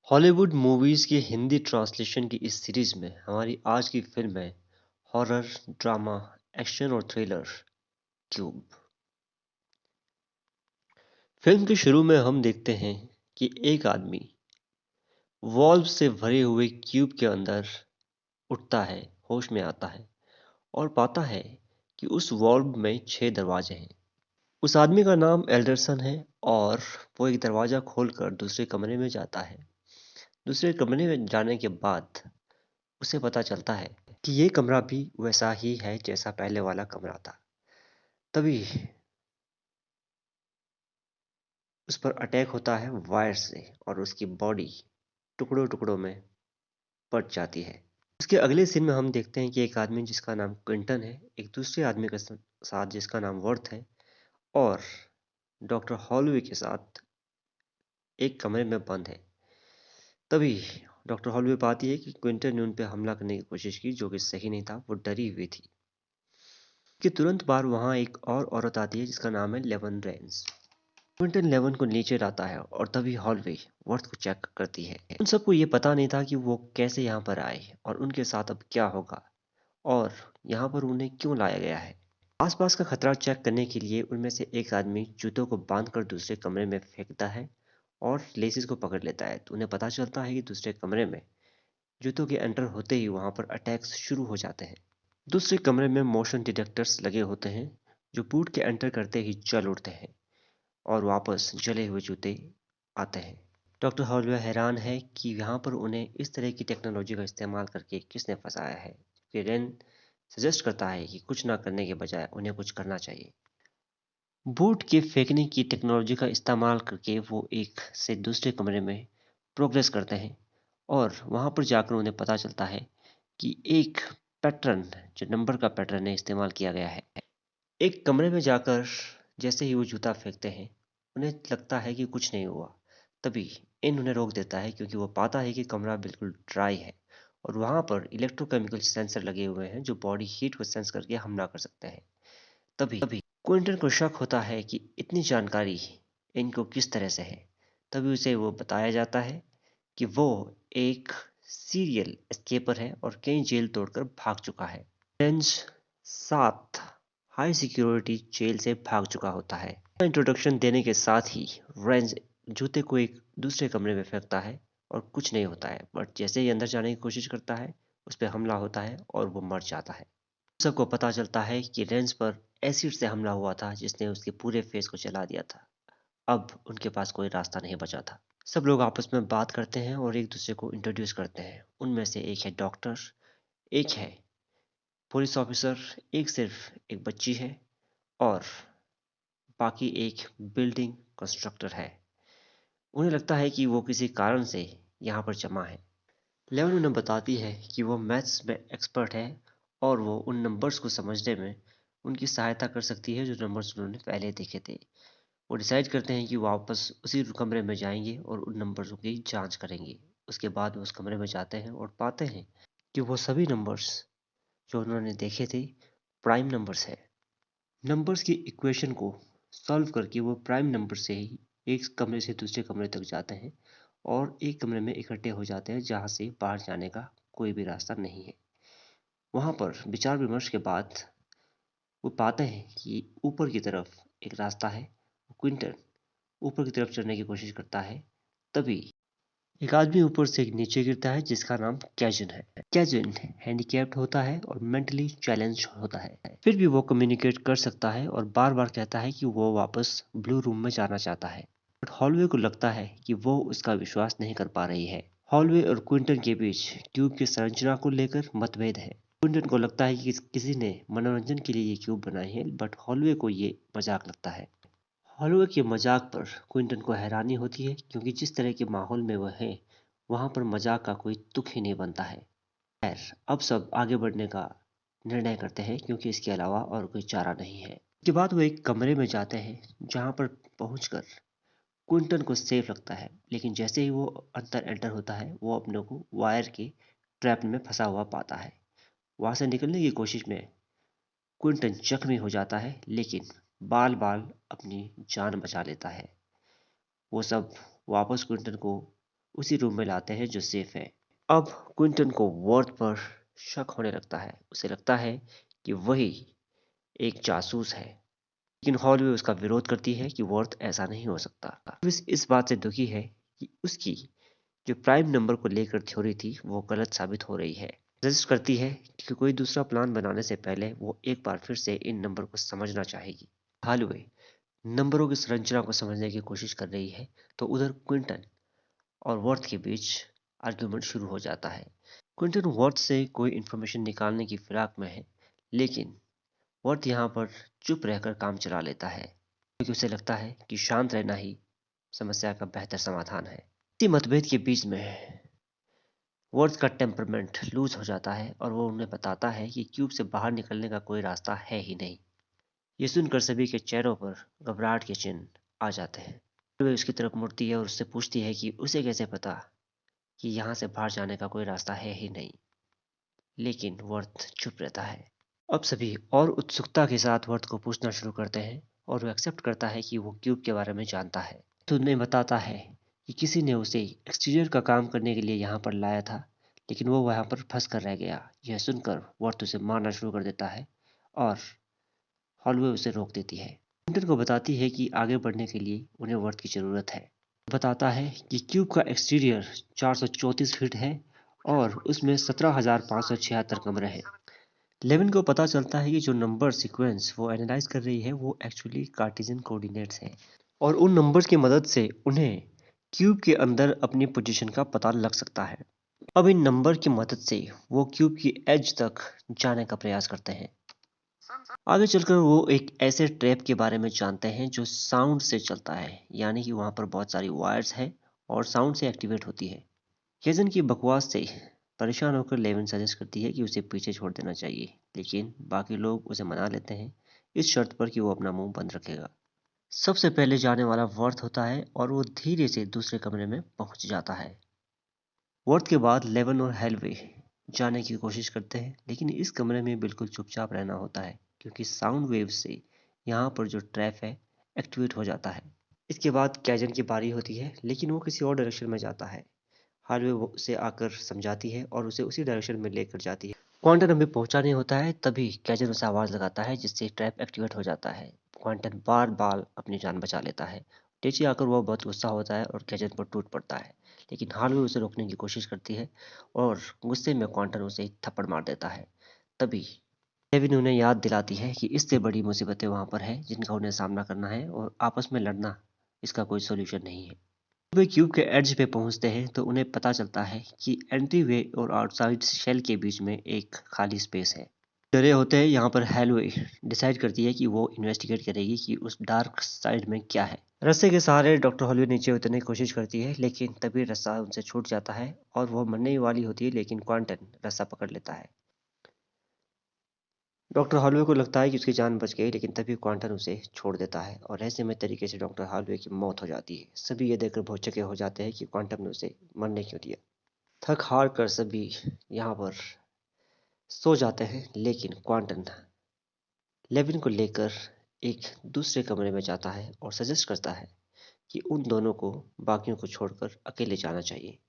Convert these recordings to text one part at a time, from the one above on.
Hollywood movies की Hindi translation की इस सीरीज में हमारी आज की फिल्म है हॉरर ड्रामा एक्शन और थ्रिलर क्यूब। फिल्म के शुरू में हम देखते हैं कि एक आदमी वॉल्व से भरे हुए क्यूब के अंदर उठता है, होश में आता है और पाता है कि उस वॉल्व में 6 दरवाजे हैं। उस आदमी का नाम एल्डरसन है और वो एक दरवाजा खोलकर दूसरे कमरे में जाता है। दूसरे कमरे में जाने के बाद उसे पता चलता है कि ये कमरा भी वैसा ही है जैसा पहले वाला कमरा था। तभी उस पर अटैक होता है वायर से और उसकी बॉडी टुकड़ों टुकड़ों में बट जाती है। उसके अगले सीन में हम देखते हैं कि एक आदमी जिसका नाम क्विंटन है एक दूसरे आदमी के साथ जिसका नाम वर्थ है और डॉक्टर हॉलवे के साथ एक कमरे में बंद है। तभी डॉक्टर हॉलवे पाती है कि क्विंटन ने उन पर हमला करने की कोशिश की, जो कि सही नहीं था, वो डरी हुई थी। कि तुरंत बाद वहां एक और औरत आती है जिसका नाम है लेवन रेंस। क्विंटन लेवन को नीचे लाता है और तभी हॉलवे वर्थ को चेक करती है। उन सबको ये पता नहीं था कि वो कैसे यहाँ पर आए और उनके साथ अब क्या होगा और यहाँ पर उन्हें क्यों लाया गया है। आसपास का खतरा चेक करने के लिए उनमें से एक आदमी जूतों को बांधकर दूसरे कमरे में फेंकता है और लेसिस को पकड़ लेता है। तो उन्हें पता चलता है कि दूसरे कमरे में जूतों के एंटर होते ही वहां पर अटैक्स शुरू हो जाते हैं। दूसरे कमरे में मोशन डिटेक्टर्स लगे होते हैं जो बूट के एंटर करते ही जल उठते हैं और वापस जले हुए जूते आते हैं। डॉक्टर हॉलवे हैरान है कि यहाँ पर उन्हें इस तरह की टेक्नोलॉजी का इस्तेमाल करके किसने फंसाया है। कि रेन सजेस्ट करता है कि कुछ ना करने के बजाय उन्हें कुछ करना चाहिए। बूट के फेंकने की टेक्नोलॉजी का इस्तेमाल करके वो एक से दूसरे कमरे में प्रोग्रेस करते हैं और वहाँ पर जाकर उन्हें पता चलता है कि एक पैटर्न, जो नंबर का पैटर्न है, इस्तेमाल किया गया है। एक कमरे में जाकर जैसे ही वो जूता फेंकते हैं उन्हें लगता है कि कुछ नहीं हुआ। तभी इन उन्हें रोक देता है क्योंकि वो पाता है कि कमरा बिल्कुल ड्राई है और वहाँ पर इलेक्ट्रोकेमिकल सेंसर लगे हुए हैं जो बॉडी हीट को सेंस करके हमला कर सकते हैं। तभी क्विंटन को शक होता है कि इतनी जानकारी इनको किस तरह से है। तभी उसे वो बताया जाता है कि वो एक सीरियल एस्केपर है और कई जेल तोड़कर भाग चुका है। रेंज 7 हाई सिक्योरिटी जेल से भाग चुका होता है। इंट्रोडक्शन देने के साथ ही रेंज जूते को एक दूसरे कमरे में फेंकता है और कुछ नहीं होता है, बट जैसे ही अंदर जाने की कोशिश करता है उस पर हमला होता है और वो मर जाता है। सबको पता चलता है कि रेंज पर एसिड से हमला हुआ था जिसने उसके पूरे फेस को जला दिया था। अब उनके पास कोई रास्ता नहीं बचा था। सब लोग आपस में बात करते हैं और एक दूसरे को इंट्रोड्यूस करते हैं। उनमें से एक है डॉक्टर, एक है पुलिस ऑफिसर, एक सिर्फ एक बच्ची है और बाकी एक बिल्डिंग कंस्ट्रक्टर है। उन्हें लगता है कि वो किसी कारण से यहाँ पर जमा है। लेवन उन्हें बताती है कि वो मैथ्स में एक्सपर्ट है और वो उन नंबर्स को समझने में उनकी सहायता कर सकती है जो नंबर्स उन्होंने पहले देखे थे। वो डिसाइड करते हैं कि वापस उसी कमरे में जाएंगे और उन नंबर्स की जांच करेंगे। उसके बाद वो उस कमरे में जाते हैं और पाते हैं कि वो सभी नंबर्स जो उन्होंने देखे थे प्राइम नंबर्स है। नंबर्स की इक्वेशन को सॉल्व करके वो प्राइम नंबर से ही एक कमरे से दूसरे कमरे तक जाते हैं और एक कमरे में इकट्ठे हो जाते हैं जहाँ से बाहर जाने का कोई भी रास्ता नहीं है। वहाँ पर विचार विमर्श के बाद वो पाते हैं कि ऊपर की तरफ एक रास्ता है। क्विंटन ऊपर की तरफ चढ़ने की कोशिश करता है। तभी एक आदमी ऊपर से नीचे गिरता है जिसका नाम कैजन है। कैजन हैंडीकैप्ड होता है और मेंटली चैलेंज होता है, फिर भी वो कम्युनिकेट कर सकता है और बार बार कहता है कि वो वापस ब्लू रूम में जाना चाहता है। बट हॉलवे को लगता है कि वो उसका विश्वास नहीं कर पा रही है। हॉलवे और क्विंटन के बीच क्यूब की संरचना को लेकर मतभेद है। क्विंटन को लगता है कि किसी ने मनोरंजन के लिए ये क्यूब बनाई है, बट हॉलवे को ये मजाक लगता है। हॉलवे के मजाक पर क्विंटन को हैरानी होती है क्योंकि जिस तरह के माहौल में वह है वहां पर मजाक का कोई तुक ही नहीं बनता है। खैर, अब सब आगे बढ़ने का निर्णय करते हैं क्योंकि इसके अलावा और कोई चारा नहीं है। इसके बाद वो एक कमरे में जाते हैं जहां पर पहुंचकर क्विंटन को सेफ लगता है, लेकिन जैसे ही वो अंदर एंटर होता है वो अपने को वायर के ट्रैप में फंसा हुआ पाता है। वहां से निकलने की कोशिश में क्विंटन जख्मी हो जाता है, लेकिन बाल बाल अपनी जान बचा लेता है। वो सब वापस क्विंटन को उसी रूम में लाते हैं जो सेफ है। अब क्विंटन को वर्थ पर शक होने लगता है। उसे लगता है कि वही एक जासूस है, लेकिन हॉलवे उसका विरोध करती है कि वर्थ ऐसा नहीं हो सकता। इस बात से दुखी है कि उसकी जो प्राइम नंबर को लेकर थ्योरी थी वो गलत साबित हो रही है। सजेस्ट करती है कि कोई दूसरा प्लान बनाने से पहले वो एक बार फिर से इन नंबर को समझना चाहेगी। हॉलवे नंबरों की संरचना को समझने की कोशिश कर रही है तो उधर क्विंटन और वर्थ के बीच आर्ग्यूमेंट शुरू हो जाता है। क्विंटन वर्थ से कोई इन्फॉर्मेशन निकालने की फिराक में है, लेकिन वर्थ यहाँ पर चुप रहकर काम चला लेता है क्योंकि उसे लगता है कि शांत रहना ही समस्या का बेहतर समाधान है। इसी मतभेद के बीच में वर्थ का टेम्परमेंट लूज हो जाता है और वो उन्हें बताता है कि क्यूब से बाहर निकलने का कोई रास्ता है ही नहीं। ये सुनकर सभी के चेहरों पर घबराहट के चिन्ह आ जाते हैं। वे उसकी तरफ मुड़ती है और उससे पूछती है कि उसे कैसे पता कि यहाँ से बाहर जाने का कोई रास्ता है ही नहीं, लेकिन वर्थ चुप रहता है। अब सभी और उत्सुकता के साथ वर्थ को पूछना शुरू करते हैं और वो एक्सेप्ट करता है कि वो क्यूब के बारे में जानता है। तो उन्हें बताता है कि किसी ने उसे एक्सटीरियर का काम करने के लिए यहाँ पर लाया था, लेकिन वो वहाँ पर फंस कर रह गया। यह सुनकर वर्थ उसे मारना शुरू कर देता है और हॉलवे उसे रोक देती है। क्विंटन को बताती है कि आगे बढ़ने के लिए उन्हें वर्थ की ज़रूरत है। बताता है कि क्यूब का एक्सटीरियर 434 फीट है और उसमें 17,576 कमरे हैं। लेविन को पता चलता है कि जो नंबर सीक्वेंस वो एनालाइज कर रही है वो एक्चुअली कार्टेशियन कोऑर्डिनेट्स हैं और उन नंबर्स की मदद से उन्हें क्यूब के अंदर अपनी पोजीशन का पता लग सकता है। अब इन नंबर की मदद से वो क्यूब की एज तक जाने का प्रयास करते हैं। आगे चलकर वो एक ऐसे ट्रैप के बारे में जानते हैं जो साउंड से चलता है, यानी कि वहाँ पर बहुत सारी वायर्स है और साउंड से एक्टिवेट होती है। केजन की बकवास से परेशान होकर लेविन सजेस्ट करती है कि उसे पीछे छोड़ देना चाहिए, लेकिन बाकी लोग उसे मना लेते हैं इस शर्त पर कि वो अपना मुंह बंद रखेगा। सबसे पहले जाने वाला वर्थ होता है और वो धीरे से दूसरे कमरे में पहुंच जाता है। वर्थ के बाद लेवन और हेलवे जाने की कोशिश करते हैं, लेकिन इस कमरे में बिल्कुल चुपचाप रहना होता है क्योंकि साउंड वेव से यहाँ पर जो ट्रैप है एक्टिवेट हो जाता है। इसके बाद कैजन की बारी होती है, लेकिन वो किसी और डायरेक्शन में जाता है। हार्वे उसे आकर समझाती है और उसे उसी डायरेक्शन में लेकर जाती है। क्वांटन अभी पहुंचा नहीं होता है, तभी कैजन उसे आवाज़ लगाता है जिससे ट्रैप एक्टिवेट हो जाता है। क्वांटन बार बार अपनी जान बचा लेता है। नीचे आकर वह बहुत गुस्सा होता है और कैजन पर टूट पड़ता है, लेकिन हार्वे उसे रोकने की कोशिश करती है और गुस्से में क्वांटन उसे एक थप्पड़ मार देता है। तभी केविन उन्हें याद दिलाती है कि इससे बड़ी मुसीबतें वहाँ पर है जिनका उन्हें सामना करना है और आपस में लड़ना इसका कोई सोल्यूशन नहीं है। वे क्यूब के एड्ज पे पहुंचते हैं तो उन्हें पता चलता है कि एंट्री वे और आउटसाइड शेल के बीच में एक खाली स्पेस है। डरे होते हैं यहाँ पर हेलवे डिसाइड करती है कि वो इन्वेस्टिगेट करेगी कि उस डार्क साइड में क्या है। रस्से के सहारे डॉक्टर हॉलवे नीचे उतरने की कोशिश करती है, लेकिन तभी रस्सा उनसे छूट जाता है और वो मरने ही वाली होती है, लेकिन क्वांटन रस्सा पकड़ लेता है। डॉक्टर हॉलवे को लगता है कि उसकी जान बच गई, लेकिन तभी क्वांटन उसे छोड़ देता है और रहस्यमय तरीके से डॉक्टर हॉलवे की मौत हो जाती है। सभी ये देखकर भौचक्के हो जाते हैं कि क्वांटम ने उसे मरने क्यों दिया। थक हार कर सभी यहाँ पर सो जाते हैं, लेकिन क्वांटन लेविन को लेकर एक दूसरे कमरे में जाता है और सजेस्ट करता है कि उन दोनों को बाकियों को छोड़कर अकेले जाना चाहिए।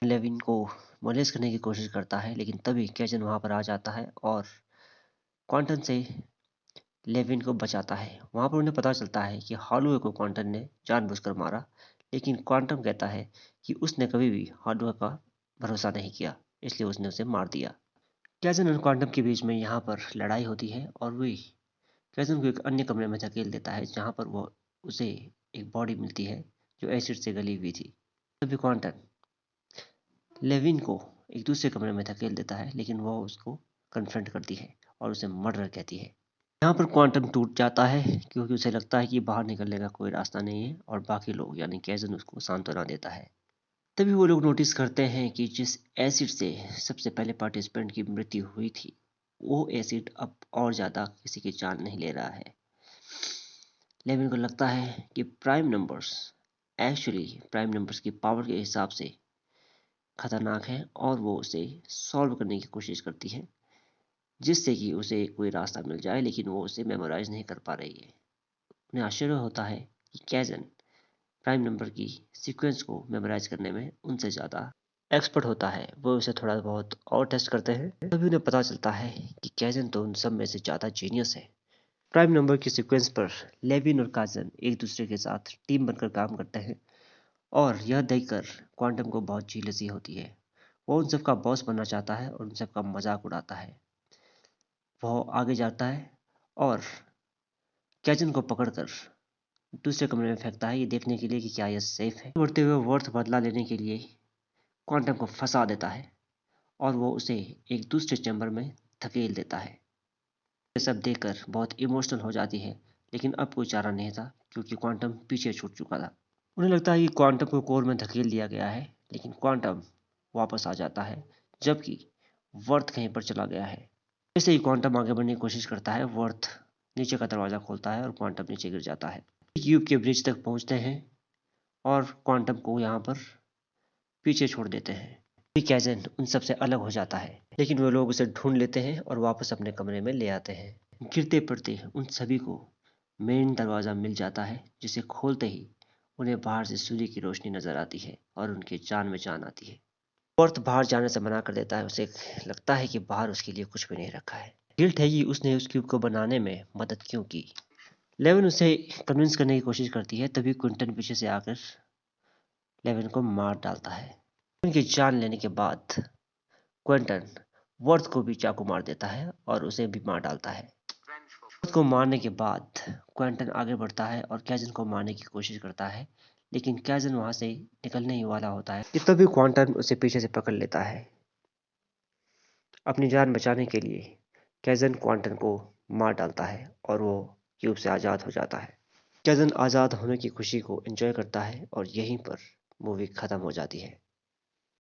लेविन को मोलेस्ट करने की कोशिश करता है, लेकिन तभी कैजन वहाँ पर आ जाता है और क्वांटन से लेविन को बचाता है। वहाँ पर उन्हें पता चलता है कि हॉलवे को क्वांटन ने जानबूझकर मारा, लेकिन क्वांटम कहता है कि उसने कभी भी हॉलवे का भरोसा नहीं किया, इसलिए उसने उसे मार दिया। कैजन और क्वांटम के बीच में यहाँ पर लड़ाई होती है और वही कैजन को एक अन्य कमरे में धकेल देता है जहाँ पर वो उसे एक बॉडी मिलती है जो एसिड से गली हुई थी। तभी क्वांटम लेविन को एक दूसरे कमरे में धकेल देता है, लेकिन वो उसको कन्फ्रंट करती है और उसे मर्डर कहती है। यहाँ पर क्वांटम टूट जाता है क्योंकि उसे लगता है कि बाहर निकलने का कोई रास्ता नहीं है और बाकी लोग यानी कैजन उसको सांत्वना देता है। तभी वो लोग नोटिस करते हैं कि जिस एसिड से सबसे पहले पार्टिसिपेंट की मृत्यु हुई थी वो एसिड अब और ज़्यादा किसी की जान नहीं ले रहा है। लेविन को लगता है कि प्राइम नंबर्स की पावर के हिसाब से खतरनाक है और वो उसे सॉल्व करने की कोशिश करती है जिससे कि उसे कोई रास्ता मिल जाए, लेकिन वो उसे मेमोराइज नहीं कर पा रही है। उन्हें आश्चर्य होता है कि कैजन प्राइम नंबर की सीक्वेंस को मेमोराइज करने में उनसे ज़्यादा एक्सपर्ट होता है। वो उसे थोड़ा बहुत और टेस्ट करते हैं, तभी उन्हें पता चलता है कि कैजन तो उन सब में से ज़्यादा जीनियस है। प्राइम नंबर की सीक्वेंस पर लेविन और काजन एक दूसरे के साथ टीम बनकर काम करते हैं और यह देखकर क्वांटम को बहुत जेलसी होती है। वो उन सबका बॉस बनना चाहता है और उन सबका मजाक उड़ाता है। वह आगे जाता है और कैजन को पकड़कर दूसरे कमरे में फेंकता है, ये देखने के लिए कि क्या यह सेफ है। बढ़ते हुए वर्थ बदला लेने के लिए क्वांटम को फंसा देता है और वो उसे एक दूसरे चैम्बर में धकेल देता है। ये सब देखकर बहुत इमोशनल हो जाती है, लेकिन अब कोई चारा नहीं था क्योंकि क्वांटम पीछे छूट चुका था। उन्हें लगता है कि क्वांटम को कोर में धकेल दिया गया है, लेकिन क्वांटम वापस आ जाता है जबकि वर्थ कहीं पर चला गया है। जैसे ही क्वांटम आगे बढ़ने की कोशिश करता है, वर्थ नीचे का दरवाजा खोलता है और क्वांटम नीचे गिर जाता है। क्यूब के ब्रिज तक पहुंचते हैं और क्वांटम को यहाँ पर पीछे छोड़ देते हैं। कैजन उन सबसे अलग हो जाता है, लेकिन वो लोग उसे ढूंढ लेते हैं और वापस अपने कमरे में ले आते हैं। गिरते पड़ते उन सभी को मेन दरवाज़ा मिल जाता है, जिसे खोलते ही उन्हें बाहर से सूर्य की रोशनी नजर आती है और उनकी जान में जान आती है। वर्थ बाहर जाने से मना कर देता है। उसे लगता है कि बाहर उसके लिए कुछ भी नहीं रखा है। गिल्ट है कि उसने उस क्यूब को बनाने में मदद क्यों की। लेविन उसे कन्विंस करने की कोशिश करती है, तभी क्विंटन पीछे से आकर लेविन को मार डालता है। उनकी जान लेने के बाद क्विंटन वर्थ को भी चाकू मार देता है और उसे भी मार डालता है। वर्थ को मारने के बाद क्विंटन आगे बढ़ता है और कैजन को मारने की कोशिश करता है, लेकिन कैजन वहां से निकलने ही वाला होता है कि तभी क्विंटन उसे पीछे से पकड़ लेता है। अपनी जान बचाने के लिए कैजन क्विंटन को मार डालता है और वो क्यूब से आज़ाद हो जाता है। कैजन आज़ाद होने की खुशी को एंजॉय करता है और यहीं पर मूवी खत्म हो जाती है।